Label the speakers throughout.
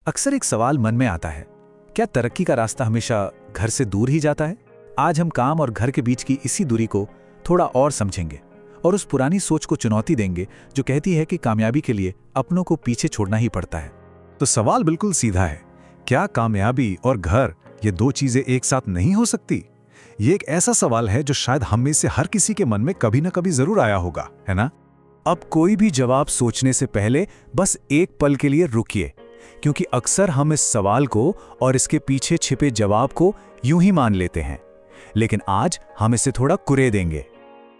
Speaker 1: अक्सर एक सवाल मन में आता है, क्या तरक्की का रास्ता हमेशा घर से दूर ही जाता है? आज हम काम और घर के बीच की इसी दूरी को थोड़ा और समझेंगे और उस पुरानी सोच को चुनौती देंगे जो कहती है कि कामयाबी के लिए अपनों को पीछे छोड़ना ही पड़ता है।
Speaker 2: तो सवाल बिल्कुल सीधा है, क्या कामयाबी और घर ये दो चीजें एक साथ नहीं हो सकती? ये एक ऐसा सवाल है जो शायद हम में से हर किसी के मन में कभी ना कभी जरूर आया होगा, है ना? अब कोई भी जवाब सोचने से पहले बस एक पल के लिए रुकिए, क्योंकि अक्सर हम इस सवाल को और इसके पीछे छिपे जवाब को यूं ही मान लेते हैं, लेकिन आज हम इसे थोड़ा कुरे देंगे।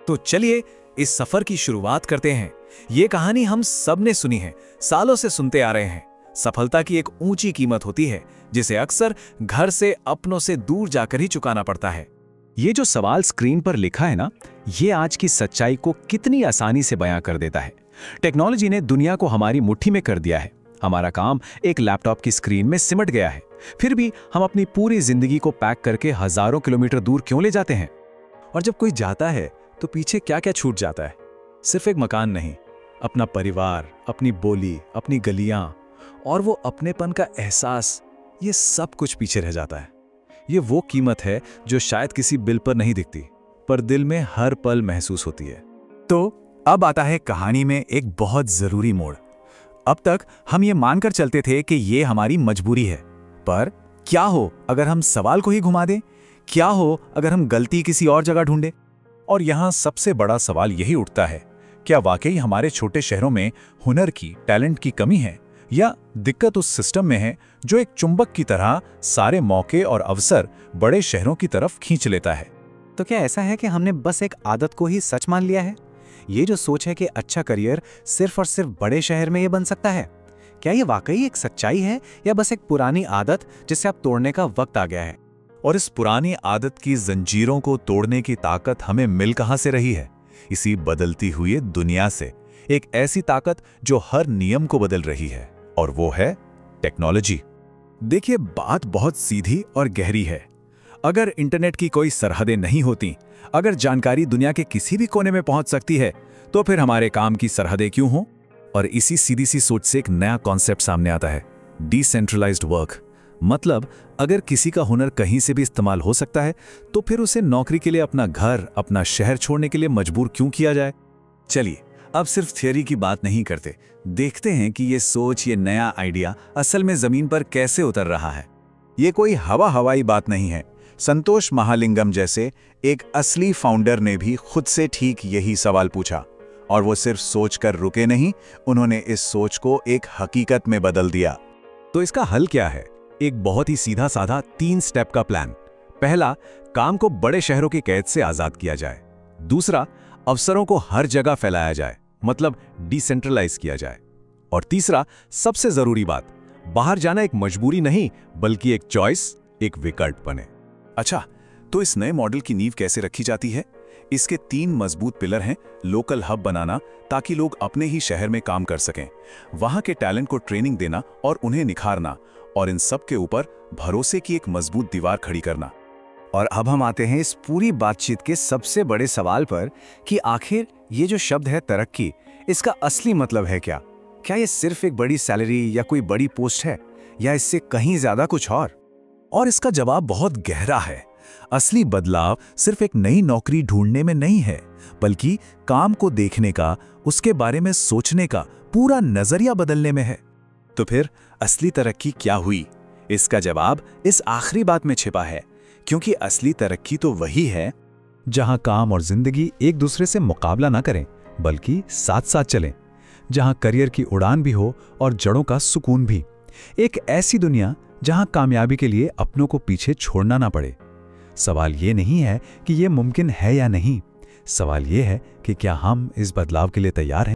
Speaker 1: तो चलिए इस सफर की शुरुआत करते हैं। ये कहानी हम सब ने सुनी है, सालों से सुनते आ रहे हैं। सफलता की एक ऊंची कीमत होती है जिसे अक्सर घर से अपनों से दूर जाकर ही चुकाना पड़ता है।
Speaker 2: ये जो सवाल स्क्रीन पर लिखा है ना, ये आज की सच्चाई को कितनी आसानी से बयां कर देता है। टेक्नोलॉजी ने दुनिया को हमारी मुट्ठी में कर दिया है। हमारा काम एक लैपटॉप की स्क्रीन में सिमट गया है। फिर भी हम अपनी पूरी जिंदगी को पैक करके हजारों किलोमीटर दूर क्यों ले जाते हैं?
Speaker 1: और जब कोई जाता है तो पीछे क्या क्या छूट जाता है? सिर्फ एक मकान नहीं, अपना परिवार, अपनी बोली, अपनी गलियां और वो अपनेपन का एहसास, ये सब कुछ पीछे रह जाता है। ये वो कीमत है जो शायद किसी बिल पर नहीं दिखती, पर दिल में हर पल महसूस होती है।
Speaker 2: तो अब आता है कहानी में एक बहुत जरूरी मोड़। अब तक हम ये मानकर चलते थे कि ये हमारी मजबूरी है, पर क्या हो अगर हम सवाल को ही घुमा दें? क्या हो अगर हम गलती किसी और जगह ढूंढें? और यहाँ सबसे बड़ा सवाल यही उठता है, क्या वाकई हमारे छोटे शहरों में हुनर की, टैलेंट की कमी है, या दिक्कत उस सिस्टम में है जो एक चुंबक की तरह सारे मौके और अवसर बड़े शहरों की तरफ खींच लेता है?
Speaker 3: तो क्या ऐसा है कि हमने बस एक आदत को ही सच मान लिया है? ये जो सोच है कि अच्छा करियर सिर्फ और सिर्फ बड़े शहर में ये बन सकता है, क्या ये वाकई एक सच्चाई है या बस एक पुरानी आदत जिसे अब तोड़ने का वक्त आ गया है?
Speaker 2: और इस पुरानी आदत की जंजीरों को तोड़ने की ताकत हमें मिल कहां से रही है? इसी बदलती हुई दुनिया से। एक ऐसी ताकत जो हर नियम को बदल रही है, और वो है टेक्नोलॉजी। देखिए, बात बहुत सीधी और गहरी है। अगर इंटरनेट की कोई सरहदें नहीं होती, अगर जानकारी दुनिया के किसी भी कोने में पहुंच सकती है, तो फिर हमारे काम की सरहदें क्यों हों? और इसी सीधी सी सोच से एक नया कॉन्सेप्ट सामने आता है, डिसेंट्रलाइज्ड वर्क। मतलब अगर किसी का हुनर कहीं से भी इस्तेमाल हो सकता है, तो फिर उसे नौकरी के लिए अपना घर, अपना शहर छोड़ने के लिए मजबूर क्यों किया जाए? चलिए, अब सिर्फ थियरी की बात नहीं करते, देखते हैं कि ये सोच, ये नया आइडिया असल में जमीन पर कैसे उतर रहा है। ये कोई हवाई बात नहीं है। संतोष महालिंगम जैसे एक असली फाउंडर ने भी खुद से ठीक यही सवाल पूछा, और वो सिर्फ सोचकर रुके नहीं, उन्होंने इस सोच को एक हकीकत में बदल दिया। तो इसका हल क्या है? एक बहुत ही सीधा साधा 3 स्टेप का प्लान। पहला, काम को बड़े शहरों की कैद से आजाद किया जाए। दूसरा, अवसरों को हर जगह फैलाया जाए, मतलब डिसेंट्रलाइज किया जाए। और तीसरा, सबसे जरूरी बात, बाहर जाना एक मजबूरी नहीं बल्कि एक चॉइस, एक विकल्प बने। अच्छा, तो इस नए मॉडल की नींव कैसे रखी जाती है? इसके 3 मजबूत पिलर हैं। लोकल हब बनाना, ताकि लोग अपने ही शहर में काम कर सकें, वहां के टैलेंट को ट्रेनिंग देना और उन्हें निखारना, और इन सब के ऊपर भरोसे की एक मजबूत दीवार खड़ी करना।
Speaker 3: और अब हम आते हैं इस पूरी बातचीत के सबसे बड़े सवाल पर कि आखिर ये जो शब्द है तरक्की, इसका असली मतलब है क्या? क्या ये सिर्फ एक बड़ी सैलरी या कोई बड़ी पोस्ट है, या इससे कहीं ज्यादा कुछ और?
Speaker 2: और इसका जवाब बहुत गहरा है। असली बदलाव सिर्फ एक नई नौकरी ढूंढने में नहीं है, बल्कि काम को देखने का, उसके बारे में सोचने का पूरा नजरिया बदलने में है। तो फिर असली तरक्की क्या हुई? इसका जवाब इस आखिरी बात में छिपा है, क्योंकि असली तरक्की तो वही है जहां काम और जिंदगी एक दूसरे से मुकाबला ना करें, बल्कि साथ साथ चलें। जहां करियर की उड़ान भी हो और जड़ों का सुकून भी। एक ऐसी दुनिया जहां कामयाबी के लिए अपनों को पीछे छोड़ना ना पड़े। सवाल ये नहीं है कि ये मुमकिन है या नहीं, सवाल ये है कि क्या हम इस बदलाव के लिए तैयार हैं।